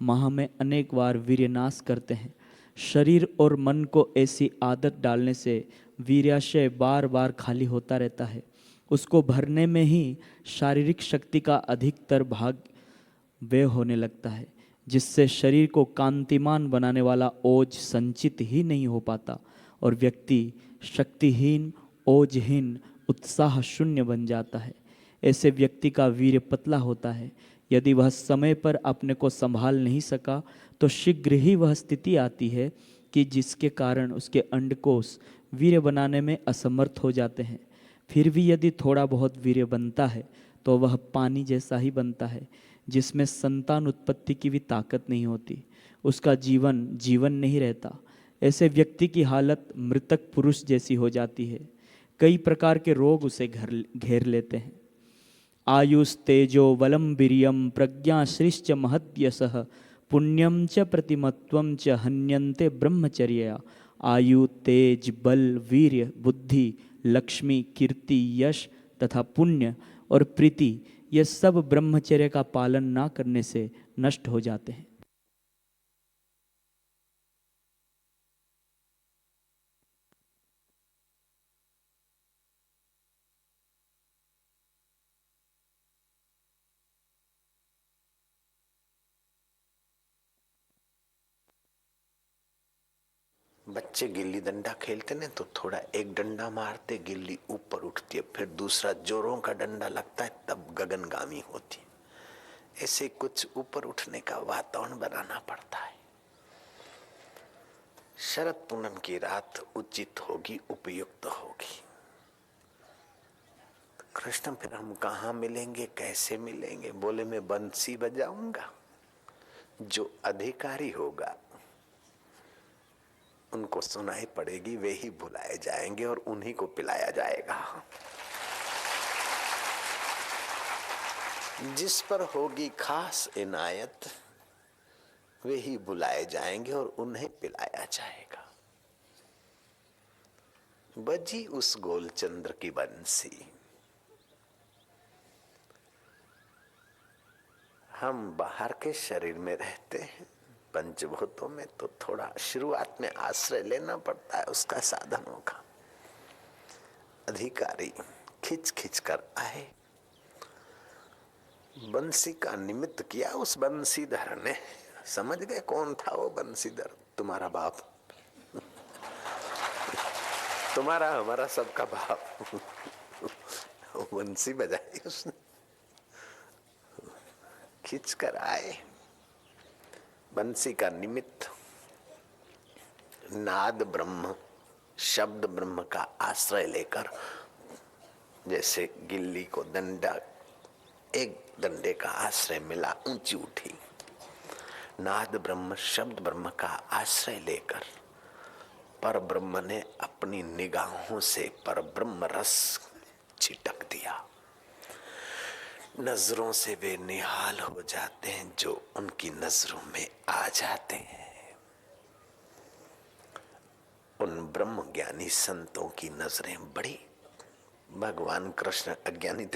माह में अनेक बार वीर्यनाश करते हैं। शरीर और मन को ऐसी आदत डालने से वीर्याशय बार बार खाली होता रहता है। उसको भरने में ही शारीरिक शक्ति का अधिकतर भाग व्यय होने लगता है, जिससे शरीर को कांतिमान बनाने वाला ओज संचित ही नहीं हो पाता और व्यक्ति शक्तिहीन, ओजहीन, उत्साह शून्य बन जाता है। ऐसे व्यक्ति का वीर्य पतला होता है। यदि वह समय पर अपने को संभाल नहीं सका तो शीघ्र ही वह स्थिति आती है कि जिसके कारण उसके अंडकोश वीर्य बनाने में असमर्थ हो जाते हैं। फिर भी यदि थोड़ा बहुत वीर्य बनता है तो वह पानी जैसा ही बनता है, जिसमें संतान उत्पत्ति की भी ताकत नहीं होती। उसका जीवन जीवन नहीं रहता। ऐसे व्यक्ति की हालत मृतक पुरुष जैसी हो जाती है। कई प्रकार के रोग उसे घेर लेते हैं। आयुष तेजो बलम वीर्यम प्रज्ञा श्रीश्च महत्यसः पुण्यम च प्रतिमत्वम च हन्यन्ते ब्रह्मचर्या। आयु, तेज, बल, वीर्य, बुद्धि, लक्ष्मी, कीर्ति, यश तथा पुण्य और प्रीति, ये सब ब्रह्मचर्य का पालन ना करने से नष्ट हो जाते हैं। बच्चे गिल्ली डंडा खेलते ने तो थोड़ा एक डंडा मारते गिल्ली ऊपर उठती है, फिर दूसरा जोरों का डंडा लगता है तब गगनगामी होती है। ऐसे कुछ ऊपर उठने का वातावरण बनाना पड़ता है। शरद पूनम की रात उचित होगी, उपयुक्त होगी। कृष्ण फिर हम कहाँ मिलेंगे, कैसे मिलेंगे? बोले मैं बंसी बजाऊंगा। जो अधिकारी होगा उनको सुनाई पड़ेगी, वे ही बुलाए जाएंगे और उन्हीं को पिलाया जाएगा। जिस पर होगी खास इनायत वे ही बुलाए जाएंगे और उन्हें पिलाया जाएगा। बजी उस गोलचंद्र की बंसी। हम बाहर के शरीर में रहते हैं, पंचभूतों में, तो थोड़ा शुरुआत में आश्रय लेना पड़ता है उसका साधनों का। अधिकारी खिंच खिंच कर आए, बंसी का निमित्त किया उस बंसीधर ने। समझ गए कौन था वो बंसीधर? तुम्हारा बाप, तुम्हारा हमारा सबका बाप। बंसी बजाई उसने, खिंच कर आए। बंसी का निमित्त नाद ब्रह्म, शब्द ब्रह्म का आश्रय लेकर, जैसे गिल्ली को डंडा, एक डंडे का आश्रय मिला, ऊंची उठी। नाद ब्रह्म, शब्द ब्रह्म का आश्रय लेकर पर ब्रह्म ने अपनी निगाहों से पर ब्रह्म रस छिटक दिया। नजरों से वे निहाल हो जाते हैं जो उनकी नजरों में आ जाते हैं। उन ब्रह्म ज्ञानी संतों की नजरें बड़ी, भगवान कृष्ण अज्ञानी थे।